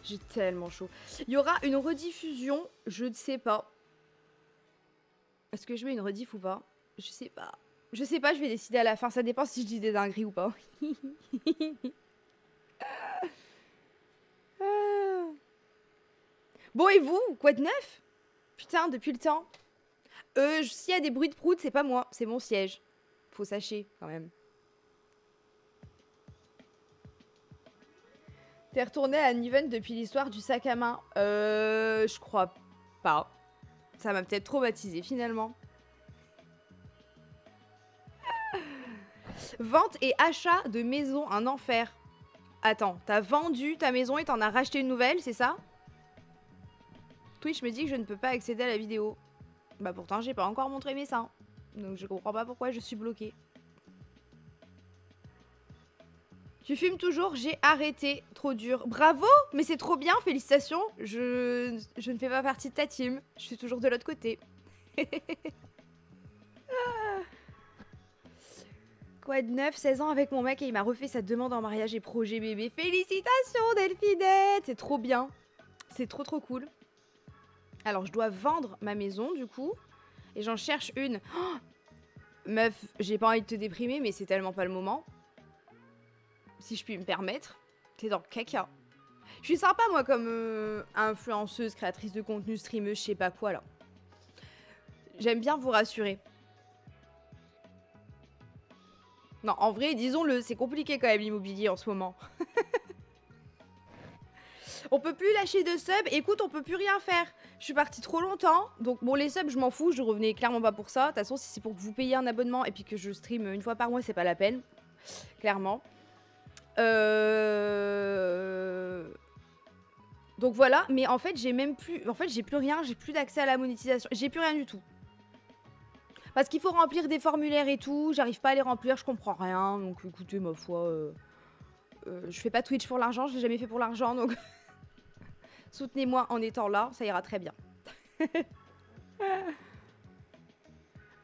J'ai tellement chaud. Il y aura une rediffusion, je ne sais pas. Est-ce que je mets une rediff ou pas? Je sais pas. Je sais pas, je vais décider à la fin. Ça dépend si je dis des dingueries ou pas. Bon, et vous? Quoi de neuf? Putain, depuis le temps. S'il y a des bruits de prout, c'est pas moi, c'est mon siège. Faut sachez, quand même. T'es retourné à Niven depuis l'histoire du sac à main? Je crois pas. Ça m'a peut-être traumatisé finalement. Vente et achat de maison, un enfer. Attends, t'as vendu ta maison et t'en as racheté une nouvelle, c'est ça? Twitch me dit que je ne peux pas accéder à la vidéo. Bah pourtant, j'ai pas encore montré mes seins. Donc je comprends pas pourquoi je suis bloquée. Tu fumes toujours? J'ai arrêté. Trop dur. Bravo! Mais c'est trop bien, félicitations. Je ne fais pas partie de ta team. Je suis toujours de l'autre côté. Quoi de neuf? 16 ans avec mon mec et il m'a refait sa demande en mariage et projet bébé. Félicitations Delphinette! C'est trop bien. C'est trop trop cool. Alors je dois vendre ma maison du coup. Et j'en cherche une. Oh, meuf, j'ai pas envie de te déprimer mais c'est tellement pas le moment. Si je puis me permettre. T'es dans le caca. Je suis sympa moi comme influenceuse, créatrice de contenu, streameuse, je sais pas quoi là. J'aime bien vous rassurer. Non, en vrai, disons-le, c'est compliqué quand même l'immobilier en ce moment. On peut plus lâcher de subs, écoute, on peut plus rien faire. Je suis partie trop longtemps, donc bon, les subs, je m'en fous, je revenais clairement pas pour ça. De toute façon, si c'est pour que vous payiez un abonnement et puis que je stream une fois par mois, c'est pas la peine. Clairement. Donc voilà, mais en fait, j'ai même plus... En fait, j'ai plus rien, j'ai plus d'accès à la monétisation. J'ai plus rien du tout. Parce qu'il faut remplir des formulaires et tout, j'arrive pas à les remplir, je comprends rien. Donc écoutez, ma foi, je fais pas Twitch pour l'argent, je l'ai jamais fait pour l'argent, donc... Soutenez-moi en étant là, ça ira très bien.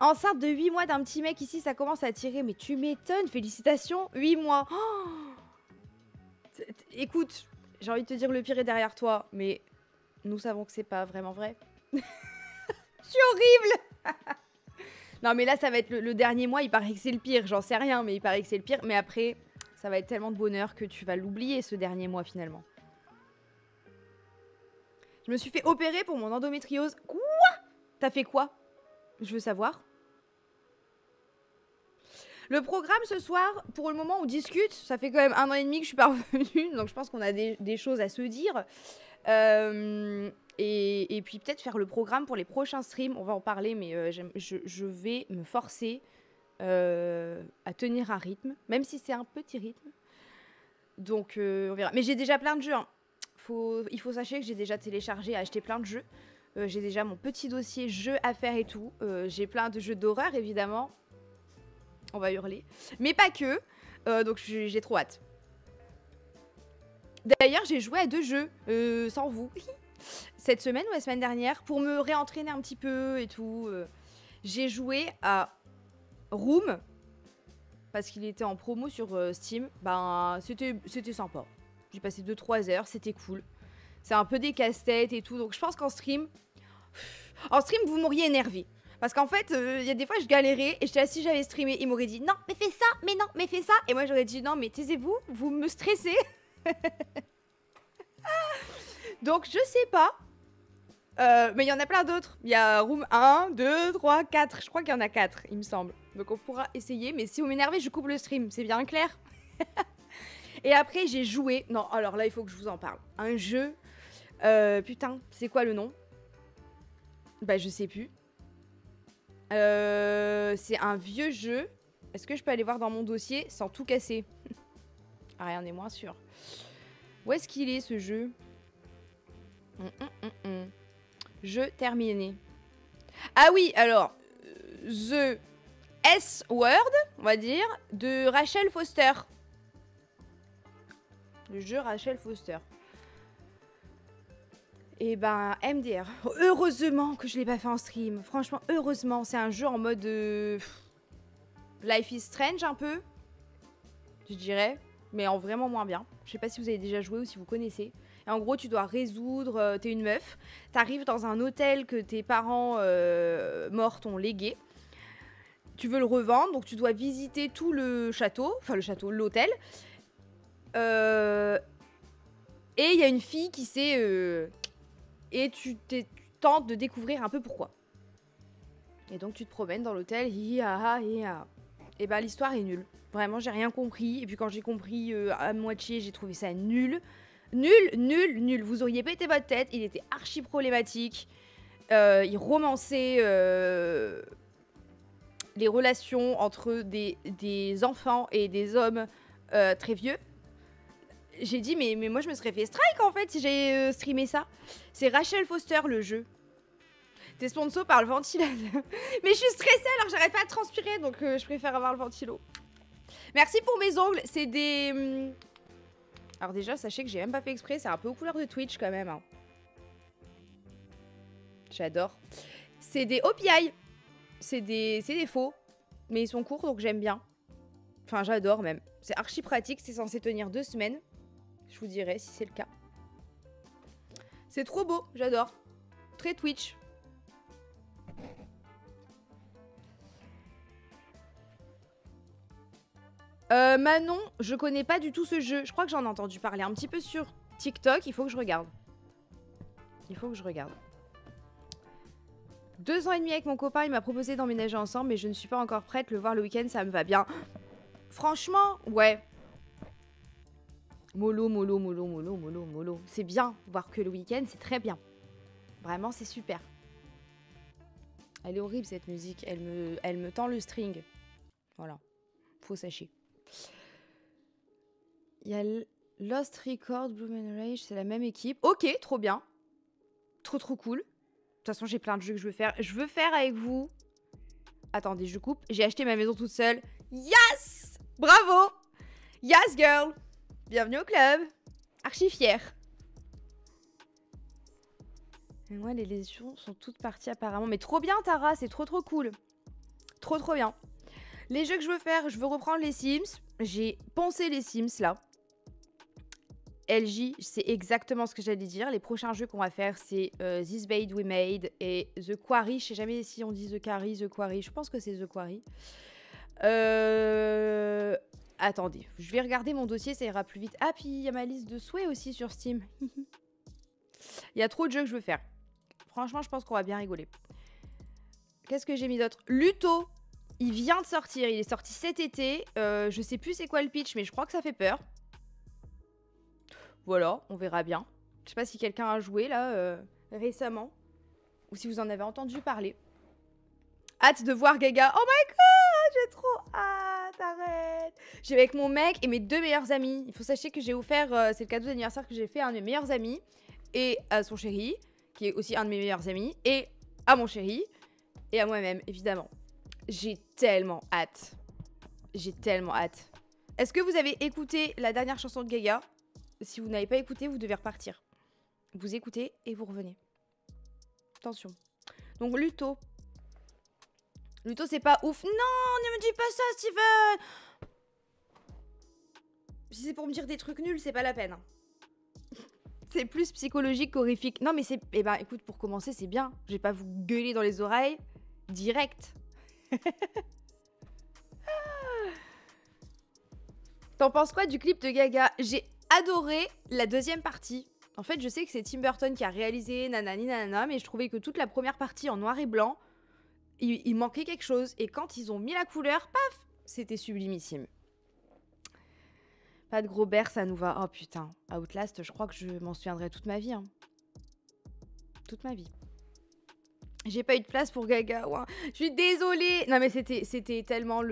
Enceinte de 8 mois d'un petit mec ici, ça commence à tirer. Mais tu m'étonnes, félicitations, 8 mois. Oh, écoute, j'ai envie de te dire le pire est derrière toi, mais nous savons que c'est pas vraiment vrai. Je suis horrible. Non mais là ça va être le dernier mois, il paraît que c'est le pire, j'en sais rien, mais il paraît que c'est le pire. Mais après, ça va être tellement de bonheur que tu vas l'oublier ce dernier mois finalement. Je me suis fait opérer pour mon endométriose. Quoi? T'as fait quoi? Je veux savoir. Le programme ce soir, pour le moment on discute, ça fait quand même 1 an et demi que je suis pas revenue, donc je pense qu'on a des choses à se dire. Et puis peut-être faire le programme pour les prochains streams, on va en parler, mais je vais me forcer à tenir un rythme, même si c'est un petit rythme. Donc on verra. Mais j'ai déjà plein de jeux, hein. Il faut sachez que j'ai déjà téléchargé, acheté plein de jeux. J'ai déjà mon petit dossier jeux à faire et tout. J'ai plein de jeux d'horreur évidemment. On va hurler. Mais pas que. Donc j'ai trop hâte. D'ailleurs, j'ai joué à 2 jeux sans vous. Cette semaine ou la semaine dernière. Pour me réentraîner un petit peu et tout. J'ai joué à Room. Parce qu'il était en promo sur Steam. Ben, c'était sympa. J'ai passé 2-3 heures. C'était cool. C'est un peu des casse-têtes et tout. Donc je pense qu'en stream... En stream, vous m'auriez énervé. Parce qu'en fait, il y a des fois, je galérais et j'étais là, si j'avais streamé, il m'aurait dit non, mais fais ça, mais non, mais fais ça. Et moi, j'aurais dit non, mais taisez-vous, vous me stressez. Donc, je sais pas. Mais il y en a plein d'autres. Il y a Room 1, 2, 3, 4. Je crois qu'il y en a 4, il me semble. Donc, on pourra essayer. Mais si vous m'énervez, je coupe le stream. C'est bien clair. Et après, j'ai joué. Non, alors là, il faut que je vous en parle. Un jeu. Putain, c'est quoi le nom? Bah, je sais plus. C'est un vieux jeu. Est-ce que je peux aller voir dans mon dossier sans tout casser? Rien n'est moins sûr. Où est-ce qu'il est ce jeu? Jeu terminé. Ah oui, alors The S-Word, on va dire, de Rachel Foster. Le jeu Rachel Foster. Et ben, MDR. Heureusement que je l'ai pas fait en stream. Franchement, heureusement. C'est un jeu en mode... Life is Strange, un peu. Je dirais. mais en vraiment moins bien. Je sais pas si vous avez déjà joué ou si vous connaissez. Et en gros, tu dois résoudre, t'es une meuf, t'arrives dans un hôtel que tes parents morts t'ont légué. Tu veux le revendre, donc tu dois visiter tout le château, enfin le château, l'hôtel. Et il y a une fille qui sait... et tu tentes de découvrir un peu pourquoi. Et donc tu te promènes dans l'hôtel, et bah l'histoire est nulle. Vraiment, j'ai rien compris. Et puis quand j'ai compris à moitié, j'ai trouvé ça nul. Nul. Vous auriez pété votre tête. Il était archi problématique. Il romançait les relations entre des enfants et des hommes très vieux. J'ai dit, mais moi je me serais fait strike en fait si j'ai streamé ça. C'est Rachel Foster le jeu. T'es sponsor par le ventilateur. Mais je suis stressée alors j'arrête pas de transpirer donc je préfère avoir le ventilo. Merci pour mes ongles. C'est des... Alors déjà, sachez que j'ai même pas fait exprès. C'est un peu aux couleurs de Twitch quand même. Hein. J'adore. C'est des OPI. C'est des faux. Mais ils sont courts donc j'aime bien. Enfin, j'adore même. C'est archi pratique. C'est censé tenir 2 semaines. Je vous dirai si c'est le cas. C'est trop beau. J'adore. Très Twitch. Manon, je connais pas du tout ce jeu. Je crois que j'en ai entendu parler un petit peu sur TikTok. Il faut que je regarde. 2 ans et demi avec mon copain, il m'a proposé d'emménager ensemble, mais je ne suis pas encore prête. Le voir le week-end, ça me va bien. Franchement, ouais. Mollo. C'est bien. Voir que le week-end, c'est très bien. Vraiment, c'est super. Elle est horrible cette musique. Elle me tend le string. Voilà. Faut sachez. Il y a Lost Record, Blue Man Rage, c'est la même équipe. Ok, trop bien. Trop cool. De toute façon, j'ai plein de jeux que je veux faire. Je veux faire avec vous. Attendez, je coupe. J'ai acheté ma maison toute seule. Yes! Bravo! Yes, girl! Bienvenue au club. Archi fière. Et moi, les lésions sont toutes parties apparemment. Mais trop bien, Tara. C'est trop cool. Trop bien. Les jeux que je veux faire, je veux reprendre les Sims. J'ai poncé les Sims, là. LJ, c'est exactement ce que j'allais dire. Les prochains jeux qu'on va faire, c'est This Bait We Made et The Quarry. Je sais jamais si on dit The Quarry, The Quarry. Je pense que c'est The Quarry. Attendez, je vais regarder mon dossier, ça ira plus vite. Ah, puis il y a ma liste de souhaits aussi sur Steam. Il y a trop de jeux que je veux faire. Franchement, je pense qu'on va bien rigoler. Qu'est-ce que j'ai mis d'autre? Luto, il vient de sortir. Il est sorti cet été. Je sais plus c'est quoi le pitch, mais je crois que ça fait peur. Voilà, on verra bien. Je sais pas si quelqu'un a joué là récemment. Ou si vous en avez entendu parler. Hâte de voir Gaga. Oh my god, j'ai trop hâte, arrête. J'ai avec mon mec et mes 2 meilleurs amis. Il faut sachez que j'ai offert, c'est le cadeau d'anniversaire que j'ai fait à un de mes meilleurs amis. Et à son chéri, qui est aussi un de mes meilleurs amis. Et à mon chéri. Et à moi-même, évidemment. J'ai tellement hâte. J'ai tellement hâte. Est-ce que vous avez écouté la dernière chanson de Gaga? Si vous n'avez pas écouté, vous devez repartir. Vous écoutez et vous revenez. Attention. Donc, Luto. Luto, c'est pas ouf. Non, ne me dis pas ça, Steven. Si c'est pour me dire des trucs nuls, c'est pas la peine. C'est plus psychologique qu'horrifique. Non, mais c'est... Eh ben, écoute, pour commencer, c'est bien. Je vais pas vous gueuler dans les oreilles. Direct. T'en penses quoi du clip de Gaga? J'ai adoré la deuxième partie. En fait, je sais que c'est Tim Burton qui a réalisé nanani nanana, mais je trouvais que toute la première partie en noir et blanc, il manquait quelque chose. Et quand ils ont mis la couleur, paf, c'était sublimissime. Pas de gros beurre, ça nous va. Oh putain, Outlast, je crois que je m'en souviendrai toute ma vie. Hein. Toute ma vie. J'ai pas eu de place pour Gaga. Ouais. Je suis désolée. Non mais c'était tellement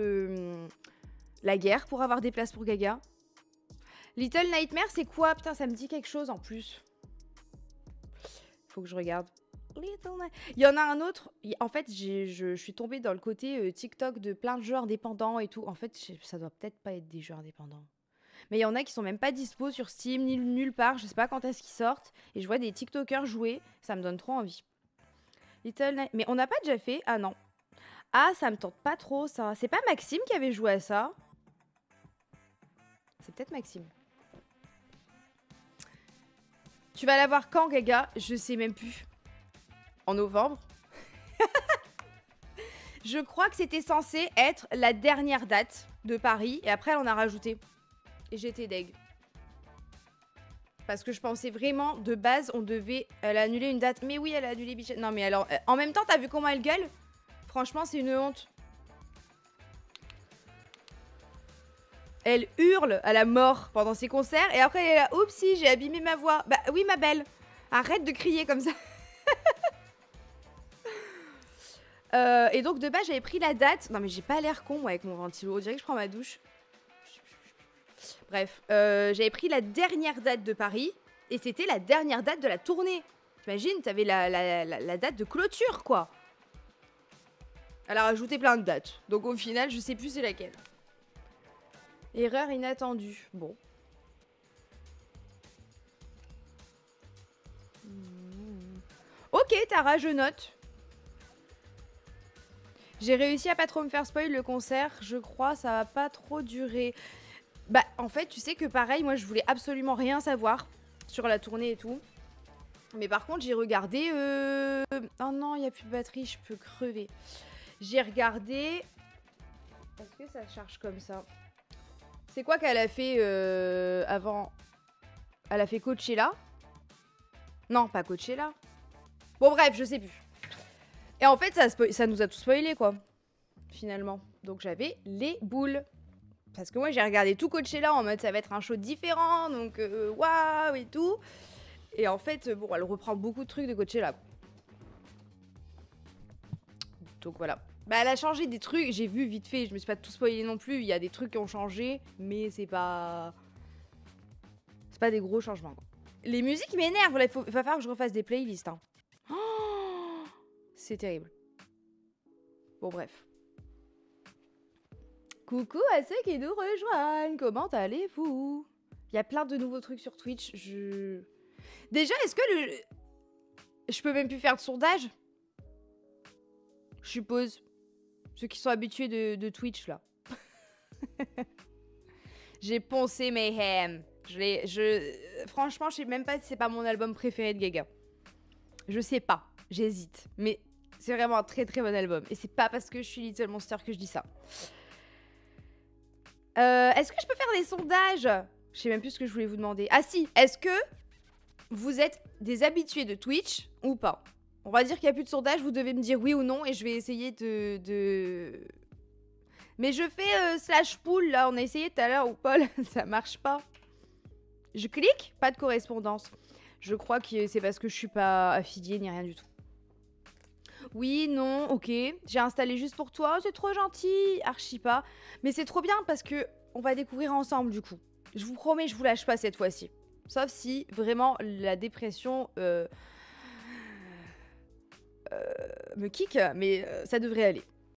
la guerre pour avoir des places pour Gaga. Little Nightmare, c'est quoi? Putain, ça me dit quelque chose en plus. Faut que je regarde. Il y en a un autre. En fait, je suis tombée dans le côté TikTok de plein de jeux indépendants et tout. En fait, ça doit peut-être pas être des jeux indépendants. Mais il y en a qui sont même pas dispo sur Steam, ni nulle part. Je sais pas quand est-ce qu'ils sortent. Et je vois des TikTokers jouer. Ça me donne trop envie. Little Night... Mais on n'a pas déjà fait? Ah non. Ah, ça me tente pas trop, ça. C'est pas Maxime qui avait joué à ça? C'est peut-être Maxime. Tu vas la voir quand, Gaga? Je sais même plus. En novembre. Je crois que c'était censé être la dernière date de Paris. Et après, elle en a rajouté. Et j'étais deg. Parce que je pensais vraiment, de base, on devait... Elle a annulé une date. Mais oui, elle a annulé Bichette. Non, mais alors... En même temps, t'as vu comment elle gueule? Franchement, c'est une honte. Elle hurle à la mort pendant ses concerts. Et après, elle est là, oupsie, j'ai abîmé ma voix. Bah oui, ma belle. Arrête de crier comme ça. Et donc, de base, j'avais pris la date. Non, mais j'ai pas l'air con, moi, avec mon ventilo. On dirait que je prends ma douche. Bref, j'avais pris la dernière date de Paris. Et c'était la dernière date de la tournée. T'imagines, t'avais la date de clôture, quoi. Elle a rajouté plein de dates. Donc, au final, je sais plus c'est laquelle. Erreur inattendue. Bon. Ok, Tara, je note. J'ai réussi à pas trop me faire spoil le concert. Je crois ça va pas trop durer. Bah, en fait, tu sais que pareil, moi, je voulais absolument rien savoir sur la tournée et tout. Mais par contre, j'ai regardé... Oh non, il n'y a plus de batterie, je peux crever. J'ai regardé... Est-ce que ça charge comme ça? C'est quoi qu'elle a fait avant? Elle a fait Coachella? Non, pas Coachella. Bon, bref, je sais plus. Et en fait, ça nous a tout spoilé, quoi. Finalement. Donc, j'avais les boules. Parce que moi, j'ai regardé tout Coachella en mode ça va être un show différent. Donc, waouh et tout. Et en fait, bon, elle reprend beaucoup de trucs de Coachella. Donc, voilà. Bah, elle a changé des trucs. J'ai vu vite fait. Je me suis pas tout spoilé non plus. Il y a des trucs qui ont changé. Mais c'est pas... C'est pas des gros changements, quoi. Les musiques m'énervent. Il va falloir que je refasse des playlists. Hein. Oh, c'est terrible. Bon, bref. Coucou à ceux qui nous rejoignent. Comment allez-vous? Il y a plein de nouveaux trucs sur Twitch. Déjà, est-ce que je peux même plus faire de sondage? Je suppose. Ceux qui sont habitués de Twitch, là. J'ai poncé Mayhem. Franchement, je sais même pas si c'est pas mon album préféré de Gaga. Je sais pas. J'hésite. Mais c'est vraiment un très très bon album. Et c'est pas parce que je suis Little Monster que je dis ça. Est-ce que je peux faire des sondages? Je sais même plus ce que je voulais vous demander. Ah si, est-ce que vous êtes des habitués de Twitch ou pas? On va dire qu'il n'y a plus de sondage, vous devez me dire oui ou non et je vais essayer de... Mais je fais slash pool là, on a essayé tout à l'heure ou Paul, ça marche pas. Je clique, pas de correspondance. Je crois que c'est parce que je suis pas affiliée ni rien du tout. Oui, non, ok. J'ai installé juste pour toi. C'est trop gentil. Archi pas. Mais c'est trop bien parce que on va découvrir ensemble du coup. Je vous promets, je vous lâche pas cette fois-ci. Sauf si vraiment la dépression me kick, mais ça devrait aller.